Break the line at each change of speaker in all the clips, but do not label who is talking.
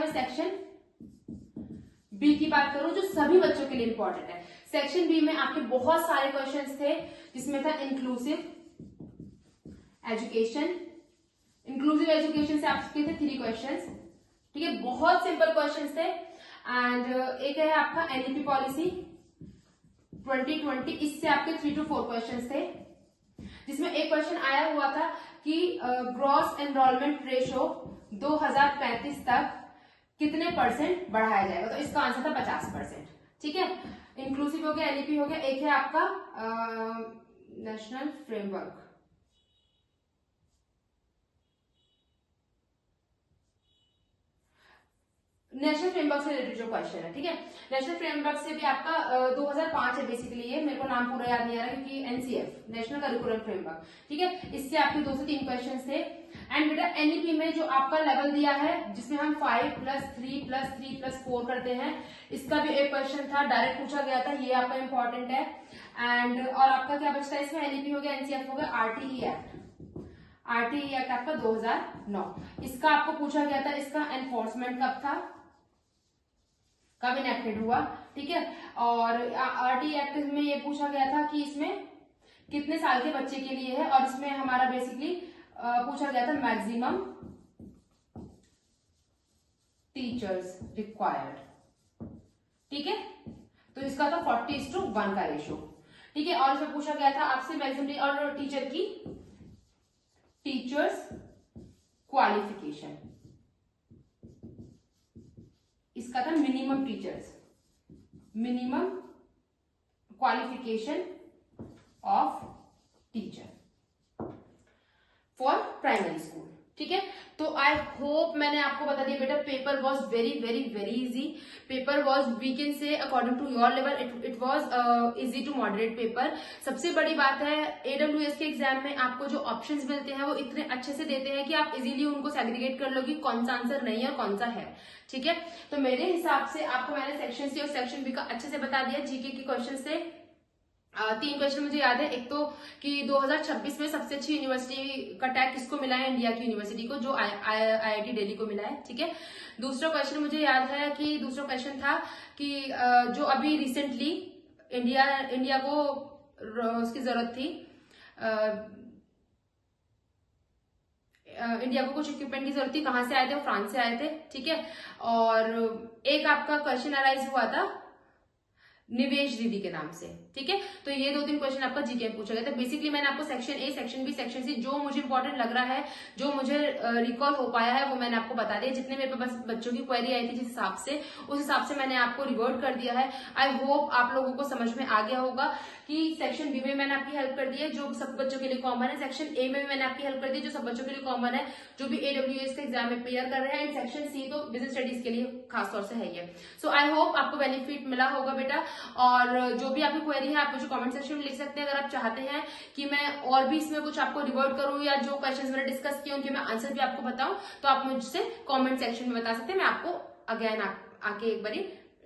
मैं section B की बात करूं जो सभी बच्चों के लिए इंपॉर्टेंट है। सेक्शन बी में आपके बहुत सारे क्वेश्चंस थे, जिसमें था इंक्लूसिव एजुकेशन। इंक्लूसिव एजुकेशन से आपके थे 3 क्वेश्चंस, ठीक है, बहुत सिंपल क्वेश्चंस थे। एंड एक है आपका एनईपी पॉलिसी 2020, इससे आपके 3 to 4 क्वेश्चंस थे, जिसमें एक क्वेश्चन आया हुआ था कि ग्रॉस एनरोलमेंट रेशो 2035 तक कितने % बढ़ाया जाएगा, तो इसका आंसर था 50%। ठीक है, इंक्लूसिव हो गया, एनईपी हो गया। एक है आपका नेशनल फ्रेमवर्क। नेशनल फ्रेमवर्क से रिलेटेड जो क्वेश्चन है, ठीक है, नेशनल फ्रेमवर्क से भी आपका 2005 है बेसिकली, ये मेरे को नाम पूरा याद नहीं आ रहा क्योंकि एनसीएफ, नेशनल करिकुलम फ्रेमवर्क, ठीक है, इससे आपके 2 से 3 क्वेश्चन थे। एंड बेटा एनईपी में जो आपका लेवल दिया है, जिसमें हम 5+3+3+4 करते हैं, इसका भी एक क्वेश्चन था, डायरेक्ट पूछा गया था, ये आपका इंपॉर्टेंट है। एंड और आपका क्या बचता है इसमें, एनईपी हो गया, एनसीएफ हो गया, आरटीई एक्ट आपका 2009, इसका आपको पूछा गया था, इसका एनफोर्समेंट कब था, कब इनेक्टेड हुआ, ठीक है। और आरटी एक्ट में ये पूछा गया था कि इसमें कितने साल के बच्चे के लिए है, और इसमें हमारा बेसिकली पूछा गया था मैक्सिमम टीचर्स रिक्वायर्ड, ठीक है, तो इसका था 40:1 का रेशो, ठीक है। और इसमें पूछा गया था आपसे मैक्सिमम और टीचर की टीचर्स क्वालिफिकेशन, इसका था minimum teachers, minimum qualification of teacher for primary school, ठीक है। तो आई होप मैंने आपको बता दिया बेटा, paper was very very very easy, paper was we can say according to your level it was easy to moderate paper. सबसे बड़ी बात है AWS के एग्जाम में आपको जो ऑप्शंस मिलते हैं वो इतने अच्छे से देते हैं कि आप इजीली उनको सेग्रीगेट कर लो कि कौन सा आंसर नहीं है और कौन सा है, ठीक है। तो मेरे हिसाब से आपको मैंने सेक्शन सी और सेक्शन बी का अच्छे से बता दिया। जीके के क्वेश्चन से 3 क्वेश्चन मुझे याद है, एक तो कि 2026 में सबसे अच्छी यूनिवर्सिटी का टैग किसको मिला है, इंडिया की यूनिवर्सिटी को, जो IIT दिल्ली को मिला है, ठीक है। दूसरा क्वेश्चन मुझे याद है कि दूसरा क्वेश्चन था कि जो अभी रिसेंटली इंडिया को उसकी जरूरत थी, इंडिया को कुछ इक्विपमेंट की जरूरत थी, कहां से आए थे, वो फ्रांस से आए थे, ठीक है। और एक आपका क्वेश्चन अराइज हुआ था निवेश दीदी के नाम से, ठीक है। तो ये 2-3 क्वेश्चन आपका जीके में पूछा गया था। बेसिकली मैंने आपको section A, section B, section C जो मुझे इंपॉर्टेंट लग रहा है, जो मुझे रिकॉल हो पाया है, वो मैंने आपको बता दिया। जितने मेरे पास बच्चों की क्वेरी आई थी जिस हिसाब से, उस हिसाब से मैंने आपको रिवर्ट कर दिया है। आई होप आप लोगों को समझ में आ गया होगा कि सेक्शन बी में मैंने आपकी हेल्प कर दी है जो सब बच्चों के लिए कॉमन है, सेक्शन ए में भी मैंने आपकी हेल्प कर दी जो सब बच्चों के लिए कॉमन है, जो भी AWS के एग्जाम में क्लियर कर रहे हैं। एंड सेक्शन सी तो बिजनेस स्टडीज के लिए खासतौर से है ये। सो आई होप आपको बेनिफिट मिला होगा बेटा, और जो भी आपकी क्वेरी है आप मुझे कमेंट सेक्शन में लिख सकते हैं। अगर आप चाहते हैं कि मैं और भी इसमें कुछ आपको रिवर्ट करूं या जो क्वेश्चंस मैंने डिस्कस किए उनके मैं आंसर भी आपको बताऊं, तो आप मुझसे कमेंट सेक्शन में बता सकते हैं, मैं आपको अगेन आके एक बार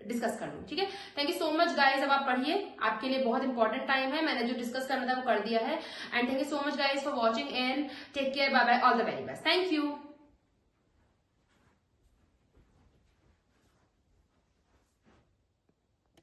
डिस्कस कर लूं, ठीक है। Thank you so much guys. अब आप पढ़िए, आपके लिए बहुत इंपॉर्टेंट टाइम है, मैंने जो डिस्कस करना था वो कर दिया है। And thank you so much guys for watching and take care, bye bye, all the very best, thank you.